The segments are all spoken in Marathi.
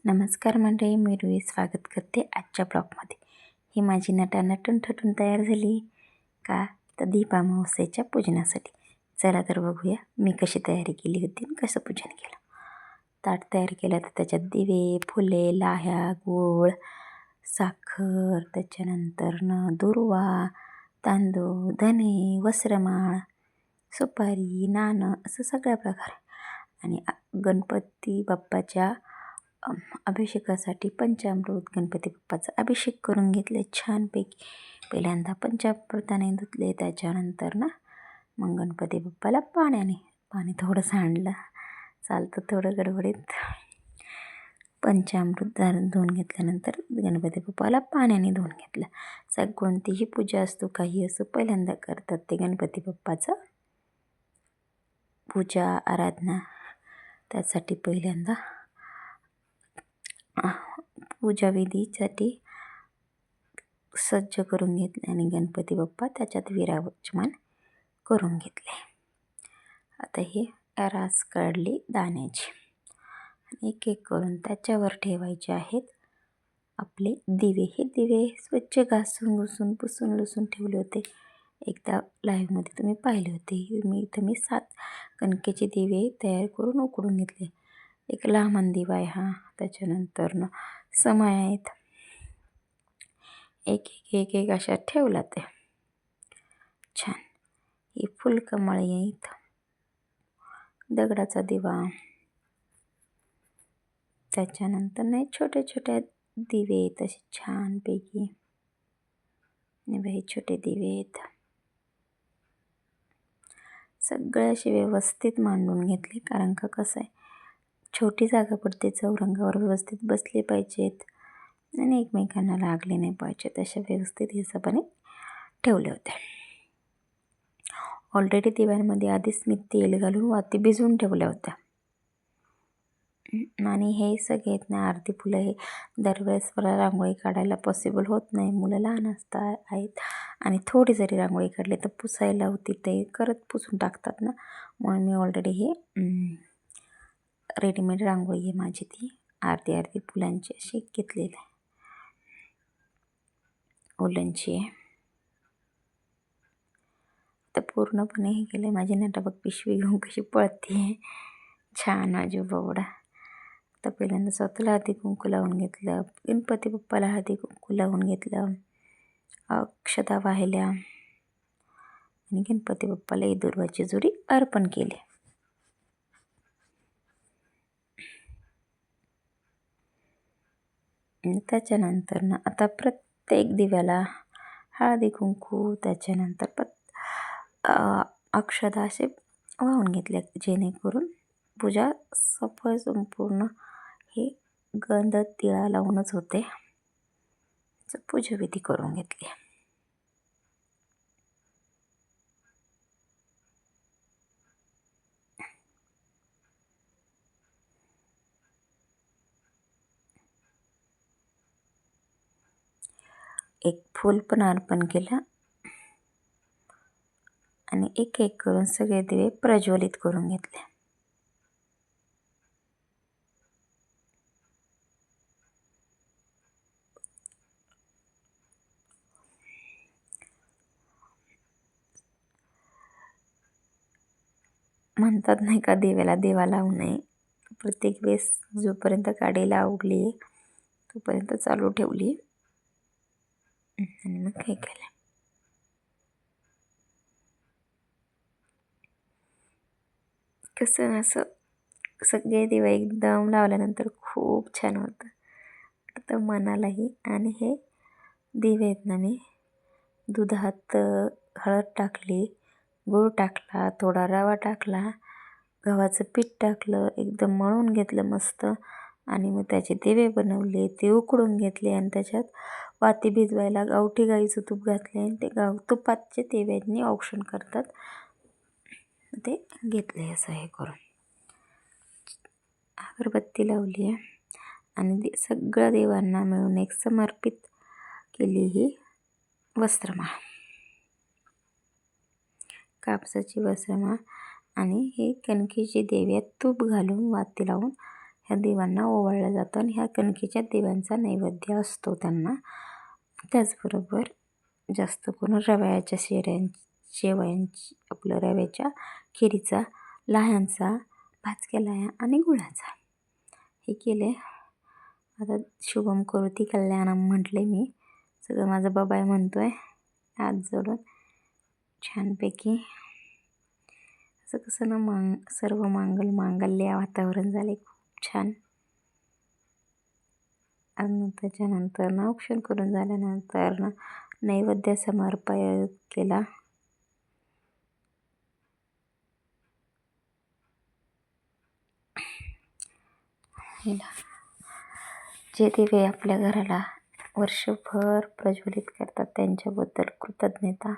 नमस्कार मंडळी, मी रुई स्वागत करते आजच्या ब्लॉगमध्ये. ही माझी नटून थटून तयार झाली का तर दीप अमावस्येच्या पूजनासाठी. चला तर बघूया मी कशी तयारी केली होती आणि कसं पूजन केलं. ताट तयार केलं तर त्याच्यात दिवे, फुले, लाह्या, गूळ, साखर, त्याच्यानंतर दुर्वा, तांदूळ, धने, वस्त्रमाळ, सुपारी, नाणं असं सगळ्या प्रकारे. आणि गणपती बाप्पाच्या अभिषेकासाठी पंचामृत गणपती बाप्पाचा अभिषेक करून घेतले छानपैकी. पहिल्यांदा पंचामृताने धुतले, त्याच्यानंतर मग गणपती बाप्पाला पाणी थोडंसं आणलं, चालतं थोडं गडबडीत. पंचामृत धुवून घेतल्यानंतर गणपती बाप्पाला पाण्याने धुवून घेतलं. कोणतीही पूजा असतो, काही असो, पहिल्यांदा करतात ते गणपती बाप्पाचं पूजा आराधना. त्यासाठी पहिल्यांदा पूजाविधीसाठी सज्ज करून घेतले आणि गणपती बाप्पा त्याच्यात विराजमान करून घेतले. आता हे रास काढली दाण्याची आणि एक एक करून त्याच्यावर ठेवायचे आहेत आपले दिवे. हे दिवे स्वच्छ घासून घुसून पुसून लुसून ठेवले होते. एकदा लाईव्हमध्ये तुम्ही पाहिले होते. मी 7 कणकेचे दिवे तयार करून उकडून घेतले. एक लहान दिवा आहे हा, त्याच्यानंतर समय आहेत, एक एक एक अशा ठेवला ते छान. ही फुलकमळी आहेत, दगडाचा दिवा, त्याच्यानंतर छोटे छोटे दिवे आहेत असे छानपैकी. हे छोटे दिवे आहेत, सगळे असे व्यवस्थित मांडून घेतले. कारण का कसं आहे, छोटी जागा पडते, चौरंगावर व्यवस्थित बसले पाहिजेत आणि एकमेकांना लागले नाही पाहिजेत, अशा व्यवस्थित हिशोबाने ठेवले होते. ऑलरेडी दिव्यांमध्ये आधीच मी तेल घालून वाती भिजवून ठेवल्या होत्या. आणि हे सगळे अर्धी फुलं हे दरवेळेस मला रांगोळी काढायला पॉसिबल होत नाही, मुलं लहान आहेत आणि थोडी जरी रांगोळी काढली तर पुसायला होती, ते करत पुसून टाकतात ना. म्हणून मी ऑलरेडी हे रेडीमेड रांगोळी आहे माझी, ती अर्धी फुलांची अशी घेतलेली आहे, उलनची आहे. तर पूर्णपणे हे केलं. माझी नटाबग पिशवी घेऊन कशी पळते छान माझी बावडा. तर पहिल्यांदा स्वतःला हळदी कुंकू लावून घेतलं, गणपती बाप्पाला हळदी कुंकू लावून घेतलं, अक्षता वाहिल्या आणि गणपती बाप्पाला दुर्वाची जुडी अर्पण केली. त्याच्यानंतर आता प्रत्येक दिव्याला हळदी कुंकू, त्याच्यानंतर अक्षता असे वाहून घेतले, जेणेकरून पूजा सफळ संपूर्ण हे गंध तिळा लावूनच होते. पूजाविधी करून घेतली. एक फूल पण अर्पण केलं आणि एक एक करून सगळे दिवे प्रज्वलित करून घेतले. म्हणतात नाही का, देवाला दिवा लावू नये. प्रत्येक वेळेस जोपर्यंत काडीला उगली तोपर्यंत चालू ठेवली आणि मग काय केलं. कसं असं सगळे दिवे एकदम लावल्यानंतर खूप छान वाटतं मनालाही. आणि हे दिवे आहेत ना, मी दुधात हळद टाकली, गूळ टाकला, थोडा रवा टाकला, गव्हाचं पीठ टाकलं, एकदम मळून घेतलं मस्त आणि मग त्याचे दिवे बनवले, ते उकडून घेतले आणि त्याच्यात वाती भिजवायला गावठी गाईचं तूप घातले आणि ते तुपाचे दिव्यांनी औक्षण करतात, ते घेतले. असं हे करून अगरबत्ती लावली आहे आणि सगळ्या देवांना मिळून एक समर्पित केली ही वस्त्रमाळ, कापसाची वस्त्रमाळ. आणि हे कणकेची देव्यात तूप घालून वाती लावून ह्या दिव्यांना ओवाळलं जातं आणि ह्या कणकेच्या दिव्यांचा नैवेद्य असतो त्यांना. त्याचबरोबर जास्त करून रव्याच्या शेवयांची आपलं रव्याच्या खिरीचा, लाह्यांचा, भाजक्या लाह्या आणि गुळाचा हे केले. आता शुभम करोती कल्याणम म्हटले मी, सगळं माझा बाबाय म्हणतो आहे हात जोडून. छानपैकी असं कसं ना सर्व मांगल्य वातावरण झाले खूप छान. आणि त्याच्यानंतर ना औक्षण करून झाल्यानंतर ना नैवेद्य समर्पण केला. जे दिवे आपल्या घराला वर्षभर प्रज्वलित करतात त्यांच्याबद्दल कृतज्ञता.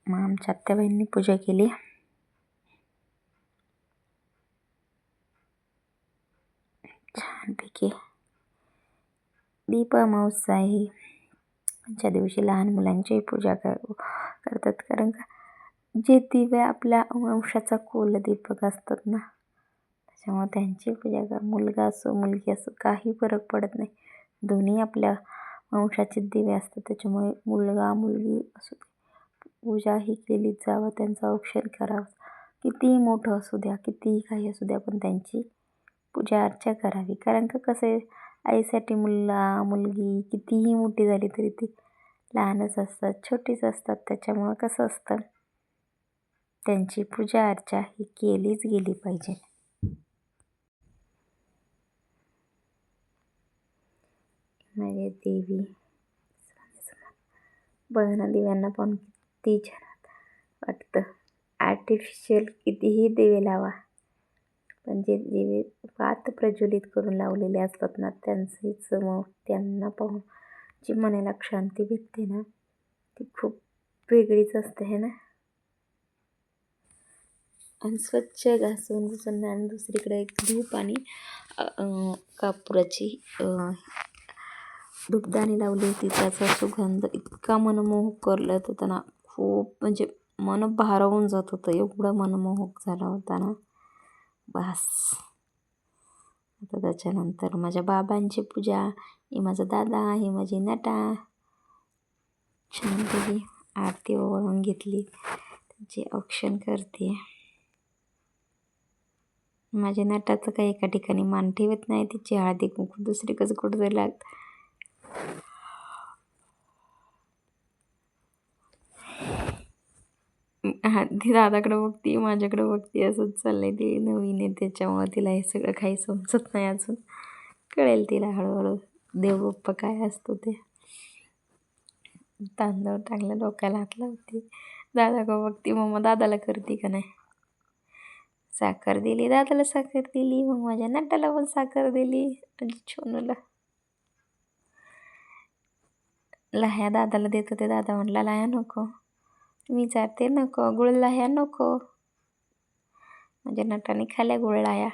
मग आमच्या आत्याबाईंनी पूजा केली. छानपैकी दीप अमावस्या ही ज्या दिवशी लहान मुलांचीही पूजा करतात, कारण का जे दिवे आपल्या वंशाचा कुलदीपक असतात ना, त्याच्यामुळे त्यांची पूजा कर. मुलगा असो मुलगी असो काही फरक पडत नाही, दोन्ही आपल्या वंशाचे दिवे असतात. त्याच्यामुळे मुलगा मुलगी असो पूजा ही केली जावं, त्यांचं औक्षण करावं. कितीही मोठं असू द्या, कितीही काही असू द्या, पण त्यांची पूजा अर्चा करावी. कारण का कसं आहे, आईसाठी मुलगा मुलगी कितीही मोठी झाली तरी ती लहानच असतात, छोटीच असतात. त्याच्यामुळं कसं असतं, त्यांची पूजा अर्चा ही केलीच गेली पाहिजे. माझे देवी बघा ना, दिव्यांना पण किती छान वाटतं. आर्टिफिशियल कितीही दिवे लावा, पण जे दिवे पात प्रज्वलित करून लावलेले असतात ना, त्यांचीच मग त्यांना पाहून जी मनाला शांती भेटते ना, ती खूप वेगळीच असते है ना. आणि स्वच्छ घासून घुसून आणि दुसरीकडे एक धूप आणि कापुराची धूपदाणी लावली होती. त्याचा सुगंध इतका मनमोहक करत होता ना, खूप म्हणजे मन भारावून जात होतं, एवढं मनमोहक झाला होता ना. बस आता त्याच्यानंतर माझ्या बाबांची पूजा, ही माझा दादा, ही माझी नटा. छानपैकी आरती ओवाळून घेतली, त्याची औक्षण करते. माझ्या नटाचं काही एका ठिकाणी मान ठेवत नाही, तिची हळदी कुंकू दुसरी कसं कुठं लागत. ती दादाकडे बघती, माझ्याकडे बघती, असंच चाललंय. ती नवीन आहे त्याच्यामुळं तिला हे सगळं काही समजत नाही अजून, कळेल तिला हळूहळू देवबाप्पा काय असतो ते. तांदूळ टाकलं, डोक्याला हात लावते, दादाकडे बघती, मग दादाला करते का नाही. साखर दिली दादाला, साखर दिली, मग माझ्या नटाला पण साखर दिली, म्हणजे छोनूला. लाह्या दादाला देत होते, दादा म्हटला लाह्या नको, मी जाते नको, गुळ लाह्या नको. माझ्या नटाने खाल्या गुळ लाह्या.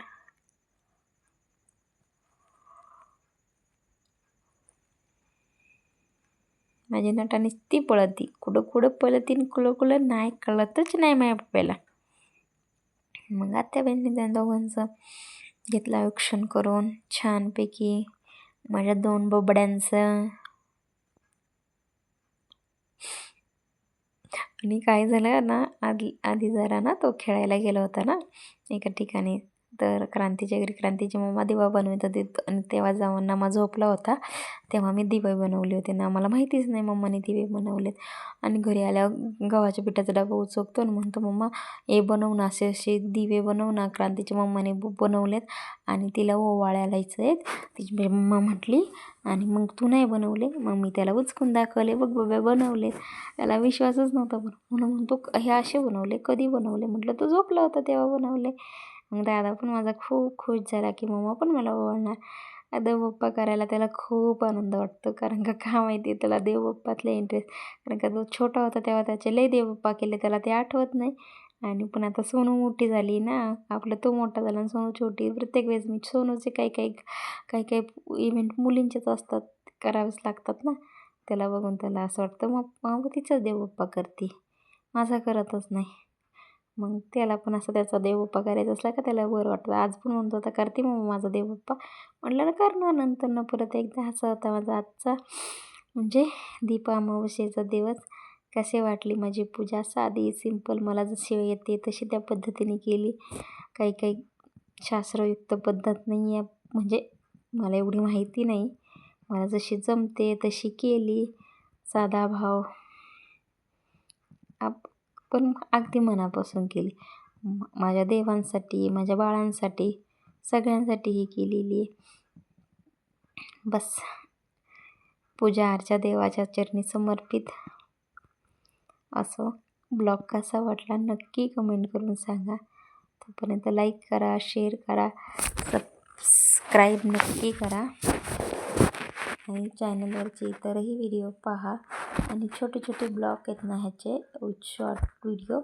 माझ्या नटाने ती पळती, कुठं कुठं पळती कुलं नाही कळतच नाही माझ्या पप्प्याला. मग आत्याबाईंनी त्या दोघांचं घेतलं औक्षण करून छानपैकी. माझ्या 2 बोबड्यांचं. आणि काय झालं ना, आधी जरा ना तो खेळायला गेला होता ना एका ठिकाणी, तर क्रांतीच्या घरी क्रांतीची मम्मा दिवा बनवत होती. आणि तेव्हा जाऊन नमा झोपला होता, तेव्हा मी दिवे बनवले होते ना, मला माहितीच नाही मम्माने दिवे बनवलेत. आणि घरी आल्यावर गव्हाच्या पिठाचा डबा उचकतो आणि म्हणतो मम्मा हे बनव ना, असे असे दिवे बनव ना, क्रांतीच्या मम्माने बनवलेत आणि तिला ओवाळायला आहेत. तिची मम्मा म्हटली आणि मग तू नाही बनवले. मग मी त्याला उचकून दाखवले, बघ बाबा बनवले. त्याला विश्वासच नव्हता, म्हणून म्हणतो हे असे बनवले, कधी बनवले. म्हटलं तो झोपला होता तेव्हा बनवले. मग दादा पण माझा खूप खुश झाला की मम्मा पण मला ओवाळणार. देवबाप्पा करायला त्याला खूप आनंद वाटतो, कारण का माहिती आहे त्याला देवबाप्पातले इंटरेस्ट. कारण का तो छोटा होता तेव्हा त्याचे लय देवबाप्पा केले, त्याला ते आठवत नाही. आणि पण आता सोनू मोठी झाली ना, आपलं तो मोठा झाला आणि सोनू छोटी. प्रत्येक वेळेस मी सोनूचे काही इव्हेंट मुलींचेच असतात, करावेच लागतात ना. त्याला बघून त्याला असं वाटतं मग तिचाच देवबाप्पा करते, माझा करतच नाही. मग त्याला पण असं त्याचा देवबाप्पा करायचा असला का त्याला बरं वाटतं. आज पण म्हणतो आता करते मग माझा देवबाप्पा. म्हटलं ना करणार नंतर परत एकदा. असा होता माझा आजचा म्हणजे दीप अमावस्येचा दिवस. कसे वाटली माझी पूजा, साधी सिंपल मला जशी येते तशी त्या पद्धतीने केली. काही शास्त्रयुक्त पद्धत नाही आहे, म्हणजे मला एवढी माहिती नाही, मला जशी जमते तशी केली. साधा भाव पण अगदी मनापासून केली. माझ्या देवांसाठी, माझ्या बाळांसाठी, सगळ्यांसाठी ही केलेली आहे. बस पूजा अर्चा देवाच्या चरणी समर्पित. असो. ब्लॉग कसा वाटला नक्की कमेंट करून सांगा. तोपर्यंत लाईक करा, शेअर करा, सबस्क्राईब नक्की करा आणि चॅनलवरचे इतरही व्हिडिओ पहा. आणि छोटे ब्लॉग आहेत ना, ह्याचे शॉर्ट व्हिडिओ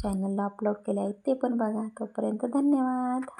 चॅनलला अपलोड केले आहेत, ते पण बघा. तोपर्यंत धन्यवाद.